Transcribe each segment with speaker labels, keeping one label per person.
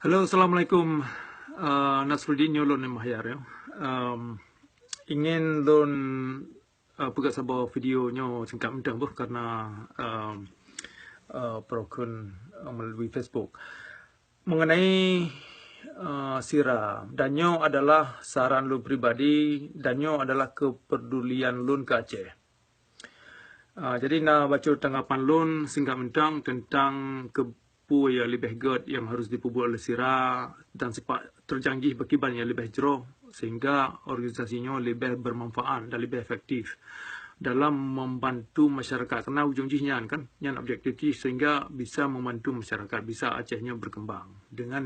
Speaker 1: Halo, Assalamualaikum. Nasruddin Nyolon ni Mahyar ya. Ingin lon pegat sabar videonya singkat mentang buh karena perokun melalui Facebook mengenai sira. Danyo adalah saran lun pribadi, danyo adalah kepedulian lun ke Aceh. Jadi nak baca tanggapan lun singkat mentang tentang kepu yang lebih good yang harus dipubuh oleh sira dan sifat terjanggih berkiban yang lebih jero sehingga organisasinya lebih bermanfaat dan lebih efektif dalam membantu masyarakat. Karena ujung-ujungnya kan yang objektif sehingga bisa membantu masyarakat, bisa Acehnya berkembang dengan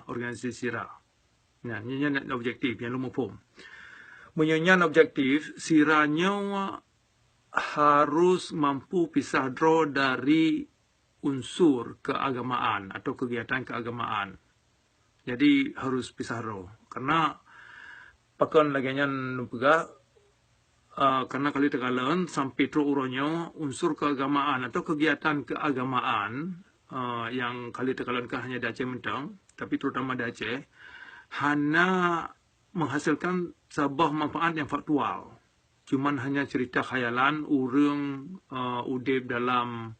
Speaker 1: organisasi sira. Nah, ini objektif yang lu mau menyanyian objektif siranya harus mampu pisah draw dari unsur keagamaan atau kegiatan keagamaan. Jadi harus pisah draw. Karena pakan laginya numpega karena kali tegalan sampai tro uronyo unsur keagamaan atau kegiatan keagamaan yang kali tegalan kan hanya di Aceh mentang, tapi terutama di Aceh hanya menghasilkan sebuah manfaat yang faktual. Cuman hanya cerita khayalan urang udip dalam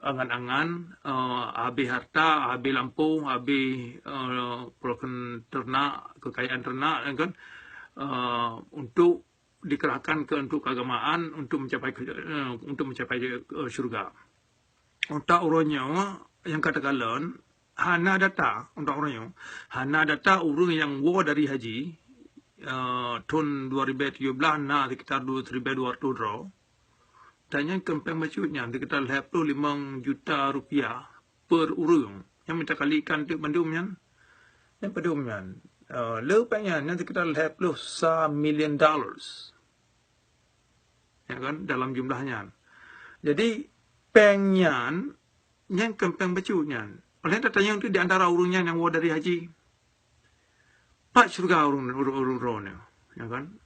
Speaker 1: angan-angan, habis harta, habis lampu, habis perokan ternak, kekayaan ternak kan, untuk dikerahkan ke untuk keagamaan untuk mencapai syurga. Untuk orangnya yang katakan hana data untuk orangnya hana data urang yang war dari haji tahun 2017 na sekitar 2,200 draw. Tanya kempeng maksudnya sekitar 25 juta rupiah per urang. Yang minta kalikan tu bandumnya. Yang bandumnya. Lepasnya yang sekitar 50 million dollars. Ya kan dalam jumlahnya. Jadi pengnya yang kempeng maksudnya. Oleh tanya itu di antara urangnya yang war dari haji. Pak syurga urang ya kan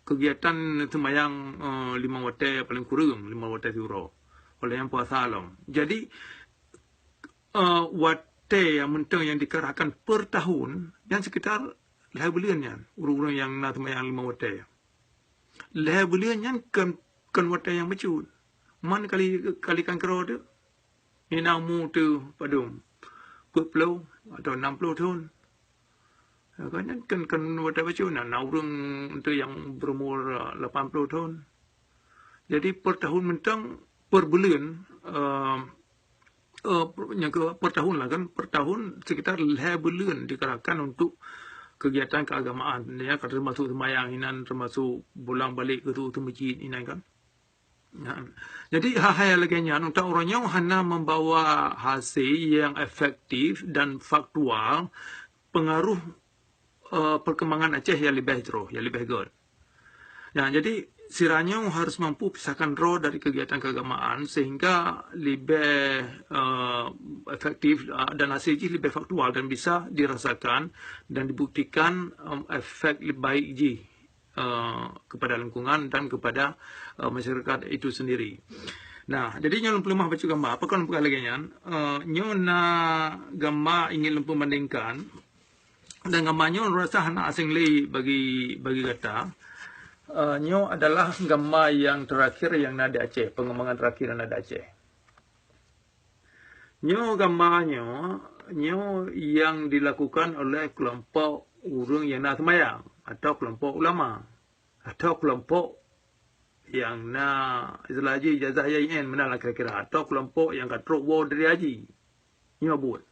Speaker 1: kegiatan semayang 5 waktu paling kurang 5 waktu euro oleh yang puasa long. Jadi waktu yang mentang yang dikerahkan per tahun yang sekitar bulannya urang yang nak semayang 5 waktu. Bulannya kan waktu yang macut. Man kalikan kero tu inamu tu padum 40 atau 60 tahun. Kan waktu macam mana orang itu yang berumur 80 tahun. Jadi per tahun mentang per bulan yang per tahun lah kan per tahun sekitar 5 bulan dikerahkan untuk kegiatan keagamaan ya termasuk sembahyang inan termasuk pulang balik ke tu masjid inan kan. Ya. Jadi hal-hal lainnya untuk orangnya hanya membawa hasil yang efektif dan faktual pengaruh perkembangan Aceh yang lebih jauh, yang lebih good. Nah, jadi siranya harus mampu pisahkan roh dari kegiatan keagamaan sehingga lebih efektif dan hasilnya lebih faktual dan bisa dirasakan dan dibuktikan efek lebih baik kepada lingkungan dan kepada masyarakat itu sendiri. Nah, jadi nyolong pelemah baca gambar. Apa kan bukan lagi nyan? Nyona gambar ingin membandingkan dan gambarnya rasa hana asing li bagi kata nyo adalah gambar yang terakhir yang ada Aceh, pengembangan terakhir yang ada Aceh. Nyo gambarnya nyo yang dilakukan oleh kelompok urang yang nak semayang atau kelompok ulama atau kelompok yang nak istilah haji ijazah YIN mana lah kira-kira atau kelompok yang katrok war dari haji nyo buat.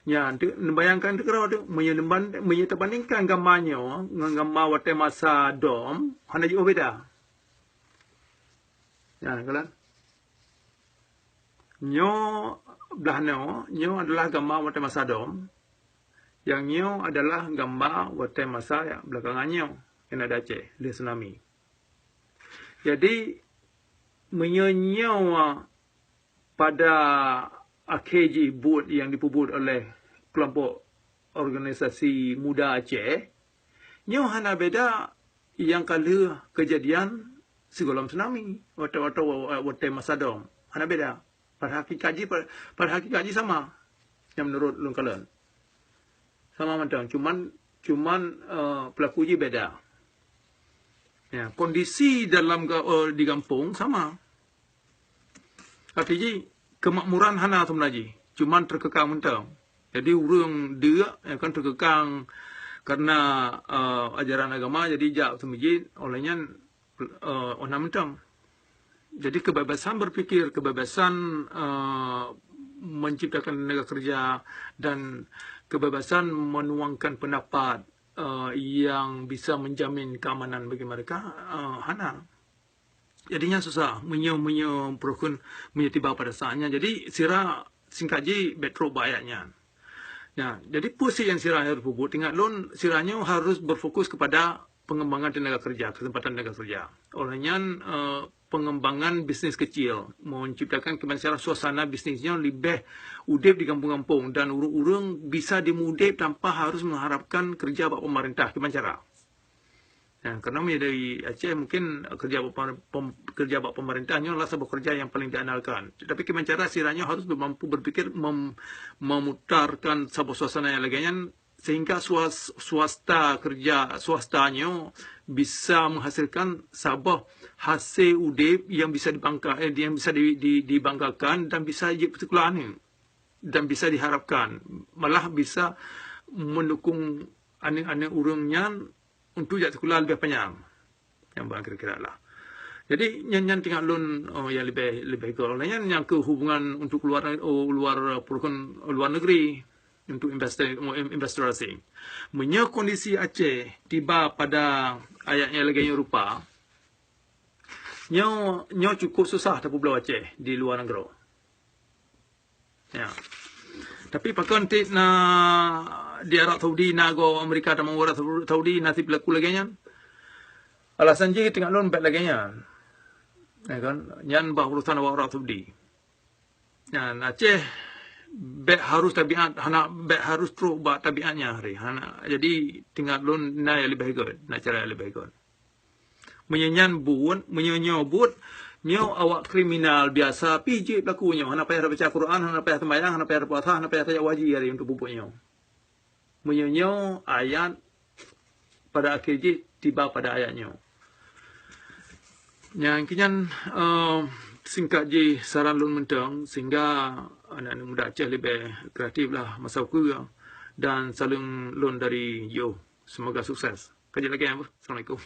Speaker 1: Ya, bayangkan tu kalau tu menyebandingkan gambarnya dengan gambar waktu masa dom, hanya jauh beda. Ya, kan? Nyo belahnya, nyo adalah gambar waktu masa dom. Yang nyo adalah gambar waktu masa belakangannya yang ada Aceh, di tsunami. Jadi menyenyawa pada AKJ board yang dipubut oleh kelompok organisasi muda Aceh, nyo hana beda yang kala kejadian segolong tsunami waktu masa dom. Hana beda. Pada hakikatnya sama. yang menurut Lun Kalen. Sama macam, cuman pelaku uji beda. Ya, kondisi dalam di kampung sama. Artinya kemakmuran hana tu menaji, cuman terkekang mentang. Jadi orang dia kan terkekang karena ajaran agama, jadi jak tu masjid olehnya ona mentang. Jadi kebebasan berpikir, kebebasan menciptakan tenaga kerja, dan kebebasan menuangkan pendapat yang bisa menjamin keamanan bagi mereka, hana. Jadinya susah perukun menyetiba pada saatnya. Jadi sira singkaji betro bayaknya. Ya, jadi posisi yang sira harus bubut. Tinggal lon siranya harus berfokus kepada pengembangan tenaga kerja, kesempatan tenaga kerja. Olehnya pengembangan bisnis kecil, menciptakan kemasyarakat suasana bisnisnya lebih udip di kampung-kampung, dan urung-urung bisa dimudip tanpa harus mengharapkan kerja bak pemerintah kemasyarakat. Ya, karena dari Aceh mungkin kerja bak pemerintahnya adalah sebuah kerja yang paling diandalkan. Tapi kemasyarakat siranya harus mampu berpikir memutarkan sebuah suasana yang lainnya, sehingga swastanya bisa menghasilkan sebuah hasil udip yang bisa dibanggakan dan bisa dipertikulakan dan bisa diharapkan, malah bisa mendukung anak-anak urangnya untuk jatuh sekolah lebih panjang, yang bang kira-kira lah. Jadi yang tinggal lun yang lebih golongannya yang ke hubungan untuk luar negeri, untuk investor asing. Menyo kondisi Aceh tiba pada ayatnya lagi rupa, nyo cukup susah tapi Pulau Aceh di luar negeri. Ya. Tapi pakai nanti di Arab Saudi go Amerika dan Arab Saudi nanti berlaku lagi nya. Alasan je tinggal lon bet lagi nya. Ya kan, yang berurusan dengan Arab Saudi. Ya, Aceh bet harus tabiat, harus terus buat tabiatnya hari. Jadi tinggal lon yang lebih baik, cara yang lebih baik. Menyebut nyo awak kriminal biasa pijit lakunya, hana payah baca Quran, hana payah sembahyang, hana payah puasa, hana payah tajak wajib hari untuk bubuknya. Menyonyo ayat pada akhirnya tiba pada ayatnya. Yang kinyan singkat je saran lun mentang, sehingga anak-anak muda Aceh lebih kreatif lah masa kuliah, dan saling lun dari yo. Semoga sukses. Kaji lagi ya, Assalamualaikum.